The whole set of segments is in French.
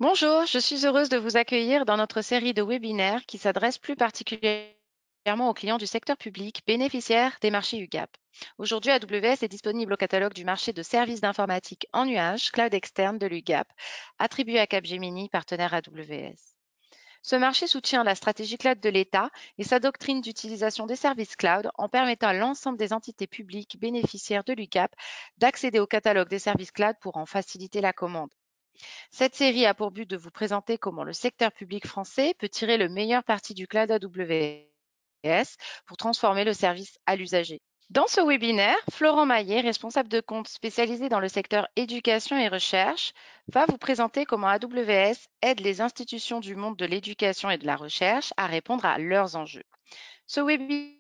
Bonjour, je suis heureuse de vous accueillir dans notre série de webinaires qui s'adresse plus particulièrement aux clients du secteur public bénéficiaires des marchés UGAP. Aujourd'hui, AWS est disponible au catalogue du marché de services d'informatique en nuage, cloud externe de l'UGAP, attribué à Capgemini, partenaire AWS. Ce marché soutient la stratégie cloud de l'État et sa doctrine d'utilisation des services cloud en permettant à l'ensemble des entités publiques bénéficiaires de l'UGAP d'accéder au catalogue des services cloud pour en faciliter la commande. Cette série a pour but de vous présenter comment le secteur public français peut tirer le meilleur parti du cloud AWS pour transformer le service à l'usager. Dans ce webinaire, Florent Maillet, responsable de compte spécialisé dans le secteur éducation et recherche, va vous présenter comment AWS aide les institutions du monde de l'éducation et de la recherche à répondre à leurs enjeux. Ce webinaire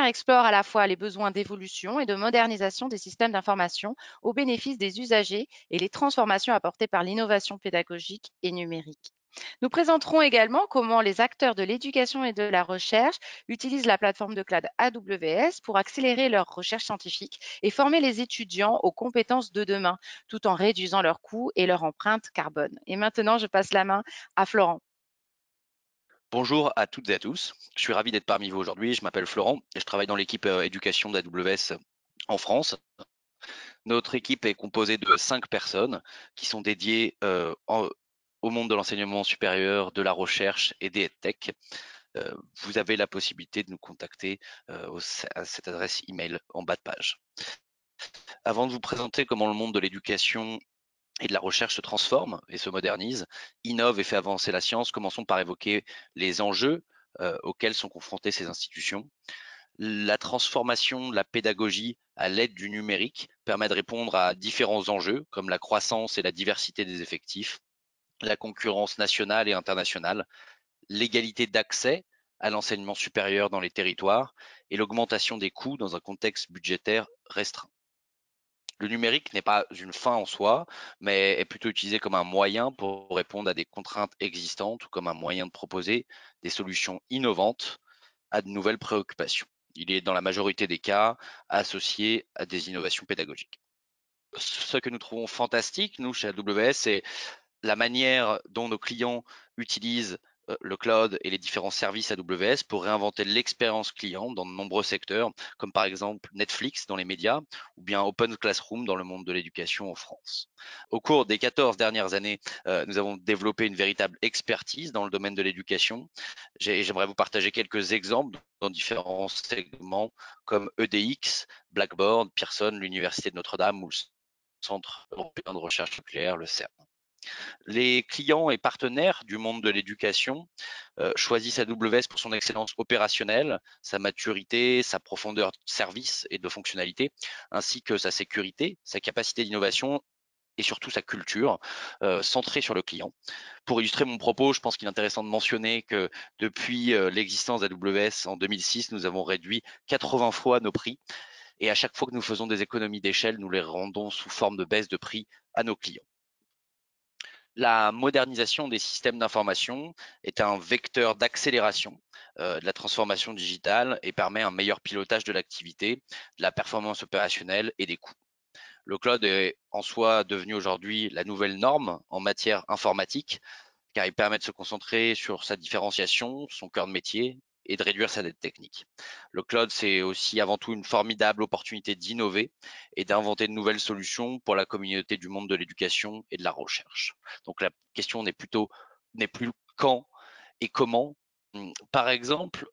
explore à la fois les besoins d'évolution et de modernisation des systèmes d'information au bénéfice des usagers et les transformations apportées par l'innovation pédagogique et numérique. Nous présenterons également comment les acteurs de l'éducation et de la recherche utilisent la plateforme de cloud AWS pour accélérer leurs recherches scientifiques et former les étudiants aux compétences de demain, tout en réduisant leurs coûts et leur empreinte carbone. Et maintenant, je passe la main à Florent. Bonjour à toutes et à tous. Je suis ravi d'être parmi vous aujourd'hui. Je m'appelle Florent et je travaille dans l'équipe éducation d'AWS en France. Notre équipe est composée de 5 personnes qui sont dédiées au monde de l'enseignement supérieur, de la recherche et des EdTech. Vous avez la possibilité de nous contacter à cette adresse email en bas de page. Avant de vous présenter comment le monde de l'éducation et de la recherche se transforme et se modernise, innove et fait avancer la science, commençons par évoquer les enjeux auxquels sont confrontées ces institutions. La transformation de la pédagogie à l'aide du numérique permet de répondre à différents enjeux comme la croissance et la diversité des effectifs, la concurrence nationale et internationale, l'égalité d'accès à l'enseignement supérieur dans les territoires et l'augmentation des coûts dans un contexte budgétaire restreint. Le numérique n'est pas une fin en soi, mais est plutôt utilisé comme un moyen pour répondre à des contraintes existantes ou comme un moyen de proposer des solutions innovantes à de nouvelles préoccupations. Il est dans la majorité des cas associé à des innovations pédagogiques. Ce que nous trouvons fantastique, nous, chez AWS, c'est la manière dont nos clients utilisent le cloud et les différents services AWS pour réinventer l'expérience client dans de nombreux secteurs, comme par exemple Netflix dans les médias ou bien Open Classroom dans le monde de l'éducation en France. Au cours des 14 dernières années, nous avons développé une véritable expertise dans le domaine de l'éducation. J'aimerais vous partager quelques exemples dans différents segments comme EDX, Blackboard, Pearson, l'Université de Notre-Dame ou le Centre européen de recherche nucléaire, le CERN. Les clients et partenaires du monde de l'éducation choisissent AWS pour son excellence opérationnelle, sa maturité, sa profondeur de service et de fonctionnalité, ainsi que sa sécurité, sa capacité d'innovation et surtout sa culture centrée sur le client. Pour illustrer mon propos, je pense qu'il est intéressant de mentionner que depuis l'existence d'AWS en 2006, nous avons réduit 80 fois nos prix et à chaque fois que nous faisons des économies d'échelle, nous les rendons sous forme de baisse de prix à nos clients. La modernisation des systèmes d'information est un vecteur d'accélération de la transformation digitale et permet un meilleur pilotage de l'activité, de la performance opérationnelle et des coûts. Le cloud est en soi devenu aujourd'hui la nouvelle norme en matière informatique, car il permet de se concentrer sur sa différenciation, son cœur de métier et de réduire sa dette technique. Le cloud, c'est aussi avant tout une formidable opportunité d'innover et d'inventer de nouvelles solutions pour la communauté du monde de l'éducation et de la recherche. Donc la question n'est plus quand et comment. Par exemple,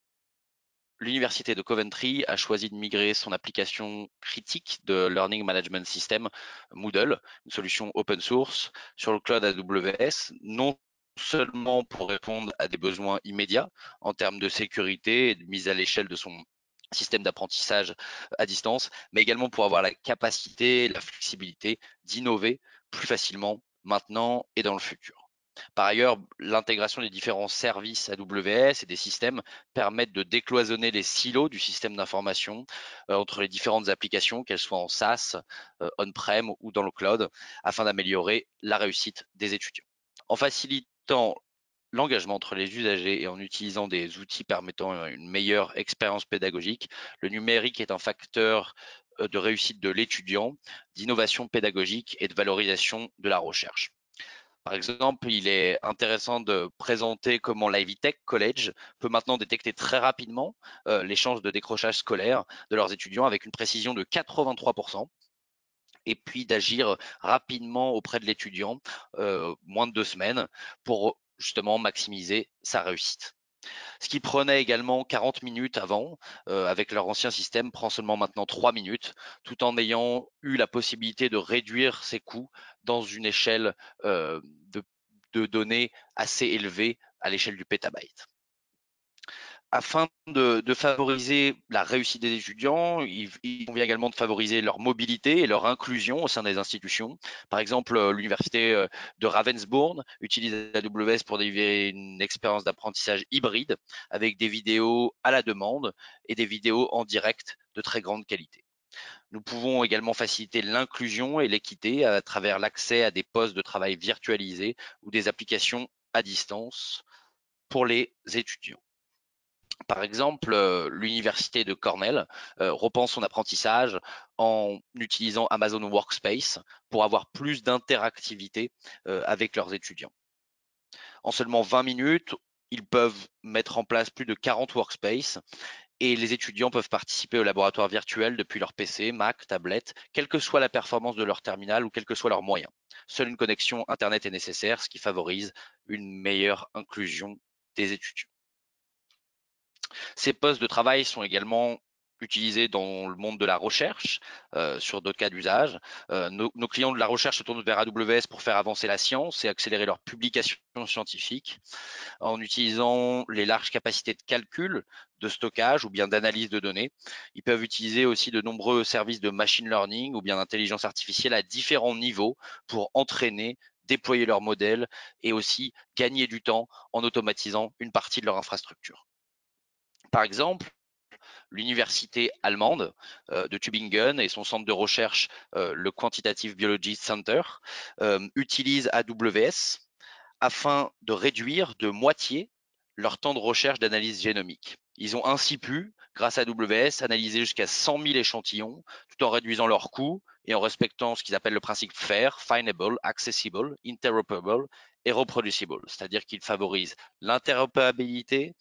l'université de Coventry a choisi de migrer son application critique de Learning Management System, Moodle, une solution open source, sur le cloud AWS, non seulement pour répondre à des besoins immédiats en termes de sécurité et de mise à l'échelle de son système d'apprentissage à distance, mais également pour avoir la capacité, la flexibilité d'innover plus facilement maintenant et dans le futur. Par ailleurs, l'intégration des différents services AWS et des systèmes permettent de décloisonner les silos du système d'information entre les différentes applications, qu'elles soient en SaaS, on-prem ou dans le cloud, afin d'améliorer la réussite des étudiants. En facilitant l'engagement entre les usagers et en utilisant des outils permettant une meilleure expérience pédagogique, le numérique est un facteur de réussite de l'étudiant, d'innovation pédagogique et de valorisation de la recherche. Par exemple, il est intéressant de présenter comment l'Ivy Tech College peut maintenant détecter très rapidement les chances de décrochage scolaire de leurs étudiants avec une précision de 83%, et puis d'agir rapidement auprès de l'étudiant, moins de 2 semaines, pour justement maximiser sa réussite. Ce qui prenait également 40 minutes avant, avec leur ancien système, prend seulement maintenant 3 minutes, tout en ayant eu la possibilité de réduire ses coûts dans une échelle de, de données assez élevée à l'échelle du pétabyte. Afin de favoriser la réussite des étudiants, il convient également de favoriser leur mobilité et leur inclusion au sein des institutions. Par exemple, l'université de Ravensbourne utilise AWS pour délivrer une expérience d'apprentissage hybride avec des vidéos à la demande et des vidéos en direct de très grande qualité. Nous pouvons également faciliter l'inclusion et l'équité à travers l'accès à des postes de travail virtualisés ou des applications à distance pour les étudiants. Par exemple, l'université de Cornell repense son apprentissage en utilisant Amazon Workspace pour avoir plus d'interactivité avec leurs étudiants. En seulement 20 minutes, ils peuvent mettre en place plus de 40 workspaces et les étudiants peuvent participer au laboratoire virtuel depuis leur PC, Mac, tablette, quelle que soit la performance de leur terminal ou quels que soient leurs moyens. Seule une connexion Internet est nécessaire, ce qui favorise une meilleure inclusion des étudiants. Ces postes de travail sont également utilisés dans le monde de la recherche, sur d'autres cas d'usage. Nos clients de la recherche se tournent vers AWS pour faire avancer la science et accélérer leurs publications scientifiques en utilisant les larges capacités de calcul, de stockage ou bien d'analyse de données. Ils peuvent utiliser aussi de nombreux services de machine learning ou bien d'intelligence artificielle à différents niveaux pour entraîner, déployer leurs modèles et aussi gagner du temps en automatisant une partie de leur infrastructure. Par exemple, l'université allemande de Tübingen et son centre de recherche, le Quantitative Biology Center, utilisent AWS afin de réduire de moitié leur temps de recherche d'analyse génomique. Ils ont ainsi pu, grâce à AWS, analyser jusqu'à 100 000 échantillons tout en réduisant leurs coûts et en respectant ce qu'ils appellent le principe FAIR, Findable, Accessible, Interoperable et Reproducible, c'est-à-dire qu'ils favorisent l'interopérabilité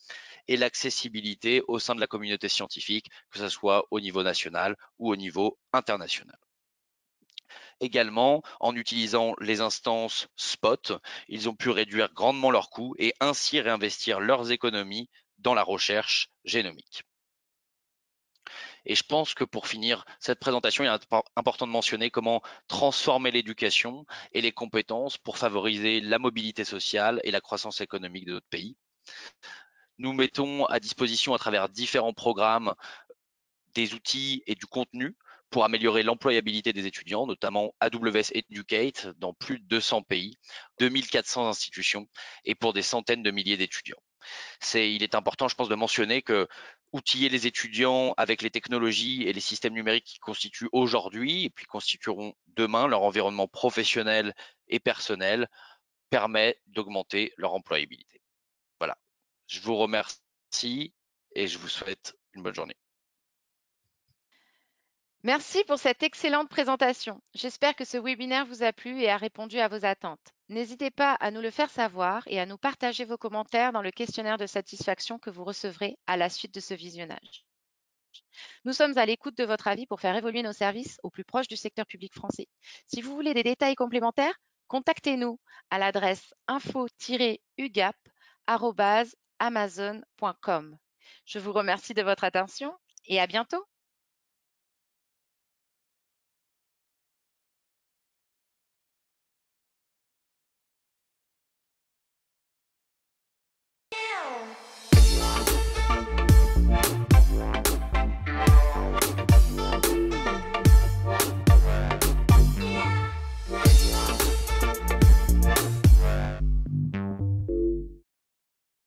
et l'accessibilité au sein de la communauté scientifique, que ce soit au niveau national ou au niveau international. Également, en utilisant les instances Spot, ils ont pu réduire grandement leurs coûts et ainsi réinvestir leurs économies dans la recherche génomique. Et je pense que pour finir cette présentation, il est important de mentionner comment transformer l'éducation et les compétences pour favoriser la mobilité sociale et la croissance économique de notre pays. Nous mettons à disposition à travers différents programmes des outils et du contenu pour améliorer l'employabilité des étudiants, notamment AWS Educate dans plus de 200 pays, 2400 institutions et pour des centaines de milliers d'étudiants. Il est important, je pense, de mentionner que outiller les étudiants avec les technologies et les systèmes numériques qui constituent aujourd'hui et puis constitueront demain leur environnement professionnel et personnel permet d'augmenter leur employabilité. Voilà. Je vous remercie et je vous souhaite une bonne journée. Merci pour cette excellente présentation. J'espère que ce webinaire vous a plu et a répondu à vos attentes. N'hésitez pas à nous le faire savoir et à nous partager vos commentaires dans le questionnaire de satisfaction que vous recevrez à la suite de ce visionnage. Nous sommes à l'écoute de votre avis pour faire évoluer nos services au plus proche du secteur public français. Si vous voulez des détails complémentaires, contactez-nous à l'adresse info-ugap@amazon.com. Je vous remercie de votre attention et à bientôt.